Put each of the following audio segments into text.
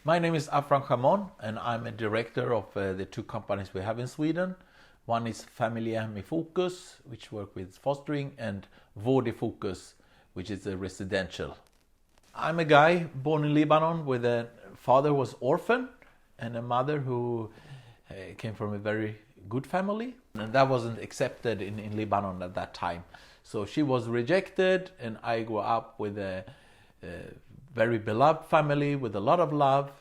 My name is Afram Chamoun, and I'm a director of the two companies we have in Sweden. One is Familjehem i Fokus, which work with fostering, and Vård i Fokus, which is a residential. I'm a guy born in Lebanon with a father who was orphan and a mother who came from a very good family, and that wasn't accepted in Lebanon at that time. So she was rejected, and I grew up with a very beloved family with a lot of love,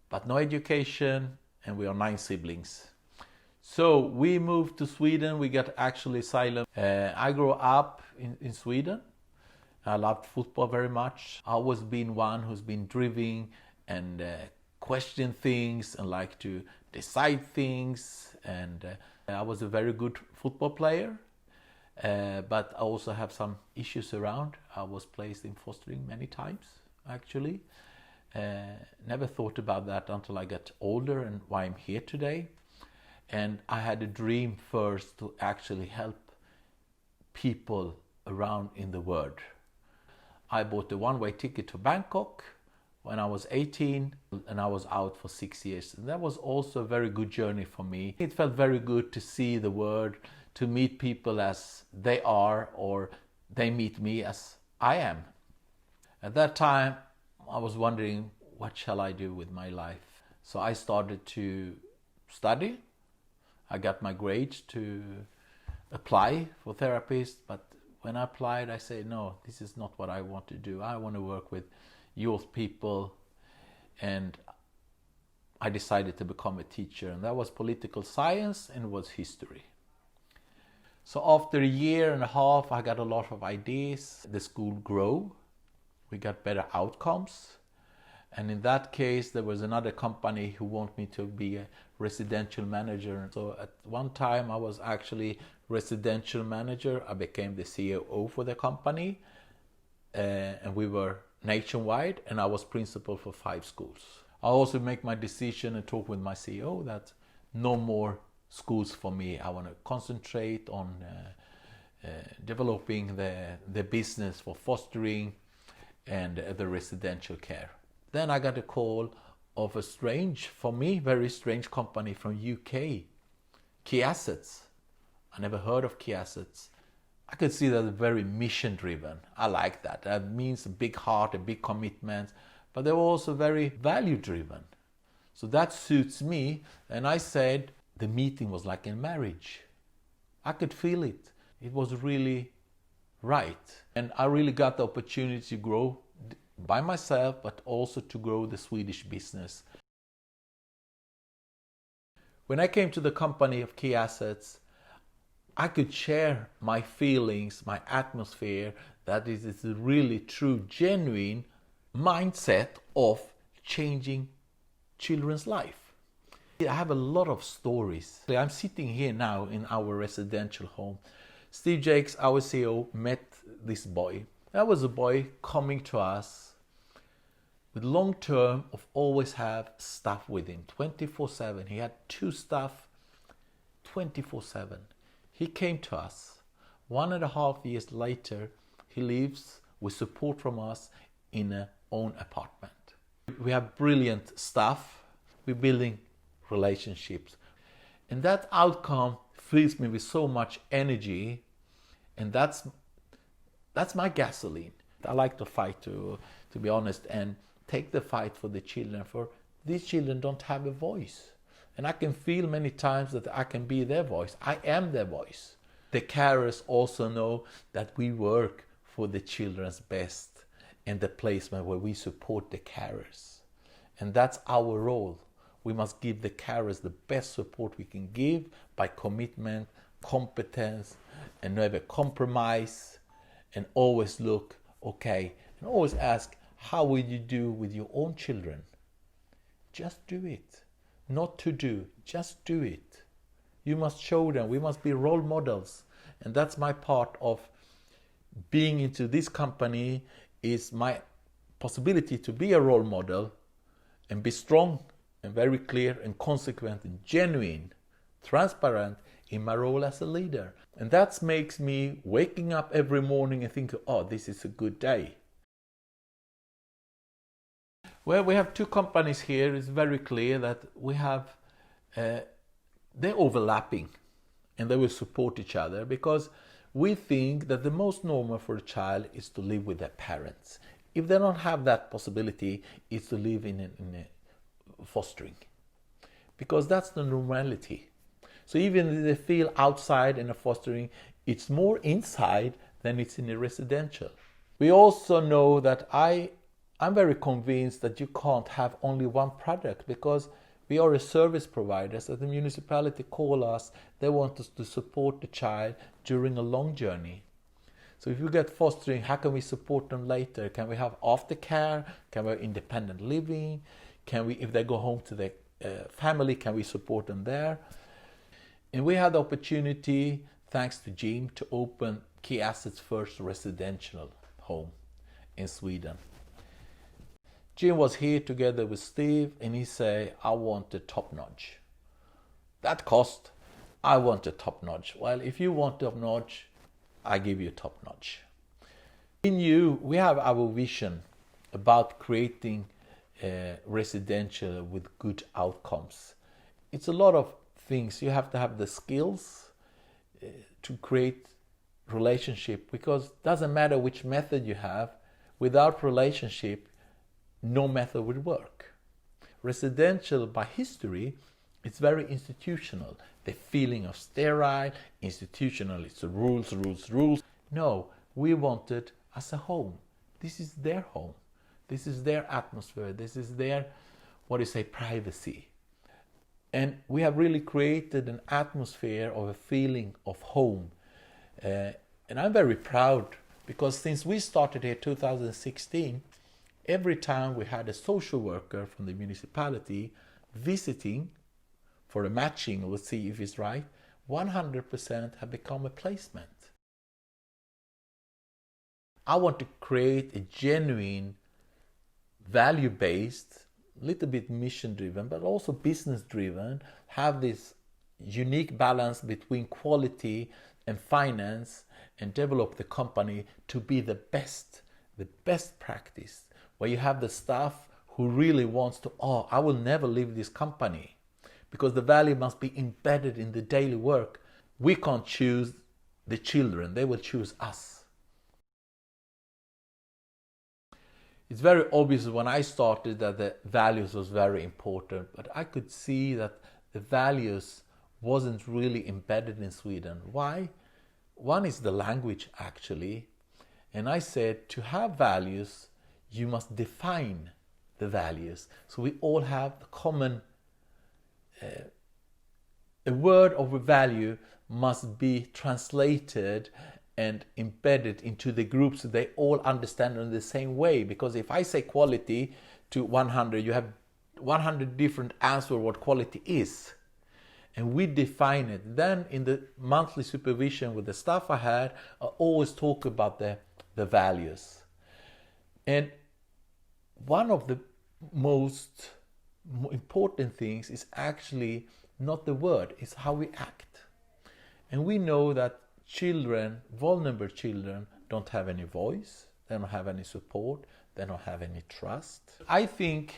but no education, and we are 9 siblings. So we moved to Sweden. We got actually asylum. I grew up in Sweden. I loved football very much. I always been one who's been driven and question things and like to decide things. And I was a very good football player, but I also have some issues around. I was placed in fostering many times, actually. Never thought about that until I got older and why I'm here today. And I had a dream first to actually help people around in the world. I bought a one-way ticket to Bangkok when I was 18, and I was out for 6 years. And that was also a very good journey for me. It felt very good to see the world, to meet people as they are, or they meet me as I am. At that time, I was wondering, what shall I do with my life? So I started to study. I got my grades to apply for therapist, but when I applied, I said, no, this is not what I want to do. I want to work with youth people, and I decided to become a teacher, and that was political science and it was history. So after a year and a half, I got a lot of ideas. The school grew, we got better outcomes, and in that case, there was another company who wanted me to be a residential manager. So at one time, I was actually residential manager. I became the CEO for the company, and we were nationwide, and I was principal for 5 schools. I also make my decision and talk with my CEO that no more schools for me. I want to concentrate on developing the business for fostering and the residential care. Then I got a call of a strange, for me, very strange company from UK, Key Assets. I never heard of Key Assets. I could see that they're very mission driven. I like that. That means a big heart, a big commitment, but they were also very value driven. So that suits me. And I said, the meeting was like a marriage. I could feel it. It was really right. And I really got the opportunity to grow by myself, but also to grow the Swedish business. When I came to the company of Key Assets, I could share my feelings, my atmosphere, that is a really true, genuine mindset of changing children's life. I have a lot of stories. I'm sitting here now in our residential home. Steve Jakes, our CEO, met this boy. That was a boy coming to us with long term of always have staff with him 24/7. He had 2 staff 24/7. He came to us. 1.5 years later, he lives with support from us in an own apartment. We have brilliant staff. We're building relationships. And that outcome fills me with so much energy, and that's my gasoline. I like to fight, to be honest, and take the fight for the children, for these children don't have a voice. And I can feel many times that I can be their voice. I am their voice. The carers also know that we work for the children's best and the placement where we support the carers. And that's our role. We must give the carers the best support we can give by commitment, competence, and never compromise, and always look, okay, and always ask, how will you do with your own children? Just do it. Not to do, just do it. You must show them. We must be role models. And that's my part of being into this company, is my possibility to be a role model and be strong and very clear and consequent and genuine, transparent in my role as a leader. And that makes me waking up every morning and think, oh, this is a good day. Well, we have two companies here. It's very clear that we have, they're overlapping and they will support each other, because we think that the most normal for a child is to live with their parents. If they don't have that possibility, it's to live in a fostering, because that's the normality. So even if they feel outside in a fostering, it's more inside than it's in a residential. We also know that I'm very convinced that you can't have only one product, because we are a service provider. So the municipality call us, they want us to support the child during a long journey. So if you get fostering, how can we support them later? Can we have aftercare? Can we have independent living? Can we, if they go home to their family, can we support them there? And we had the opportunity, thanks to Jim, to open Key Assets' first residential home in Sweden. Jim was here together with Steve, and he said, I want a top-notch. That cost, I want a top-notch. Well, if you want top-notch, I give you top-notch. We have our vision about creating residential with good outcomes. It's a lot of things. You have to have the skills to create relationship, because it doesn't matter which method you have, without relationship, no method would work. Residential, by history, it's very institutional. The feeling of sterile, institutional, it's rules, rules, rules. No, we want it as a home. This is their home. This is their atmosphere. This is their, privacy. And we have really created an atmosphere of a feeling of home. And I'm very proud, because since we started here 2016, every time we had a social worker from the municipality visiting for a matching, let's see if it's right, 100% have become a placement. I want to create a genuine, value-based, little bit mission-driven, but also business-driven, have this unique balance between quality and finance, and develop the company to be the best practice, where you have the staff who really wants to, I will never leave this company, because the value must be embedded in the daily work. We can't choose the children, they will choose us. It's very obvious when I started that the values was very important, but I could see that the values wasn't really embedded in Sweden. Why? One is the language, actually. And I said, to have values, you must define the values. So we all have a common, a word of a value must be translated and embedded into the group so they all understand in the same way. Because if I say quality to 100, you have 100 different answers what quality is. And we define it. Then in the monthly supervision with the staff I had, I always talk about the values. And one of the most important things is actually not the word, it's how we act. And we know that children, vulnerable children, don't have any voice, they don't have any support, they don't have any trust. I think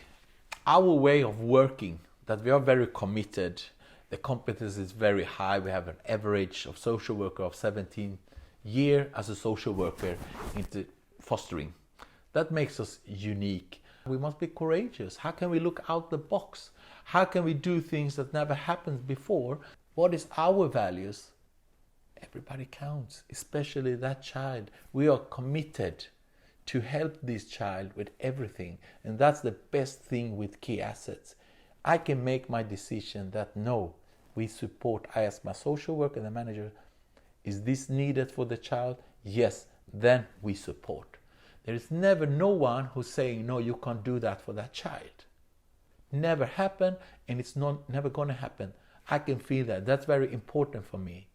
our way of working, that we are very committed, the competence is very high. We have an average of social worker of 17 years as a social worker into fostering. That makes us unique. We must be courageous. How can we look out the box? How can we do things that never happened before? What is our values? Everybody counts, especially that child. We are committed to help this child with everything. And that's the best thing with Key Assets. I can make my decision that no, we support. I ask my social worker and the manager, is this needed for the child? Yes, then we support. There is never no one who's saying, no, you can't do that for that child. Never happened, and it's never going to happen. I can feel that. That's very important for me.